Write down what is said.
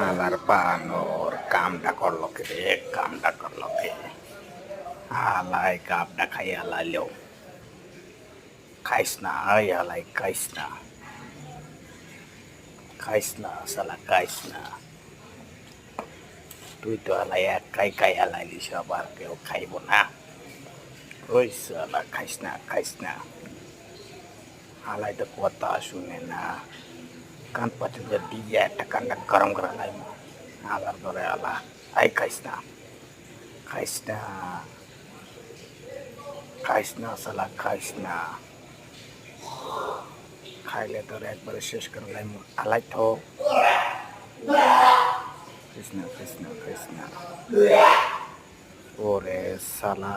আলার বানর কামটা করলো কে রে, কামটা করলো কে? আলাই কামটা খাই আলাইলো। খাইস না, আই আলাই খাইস না, খাইস না, সালা খাইস না। তুই তো আলাই এক খাই খাই আলাইলি, সব আর কেউ খাইব না। ওই সালা খাইস না, খাইস না। আলাই তো কথা শুনে না। কান পাচুকে দিয়ে একটা কানটা গরম করে আলাইম। আলার ধরে আলা, আই খাইস না, খাইস না, খাইস না, সালা খাইস না। খাইলে তোর একবারে শেষ করে লাইম। আলাই তো খাইস না, খাইস না, খাইস না। ওরে সালা,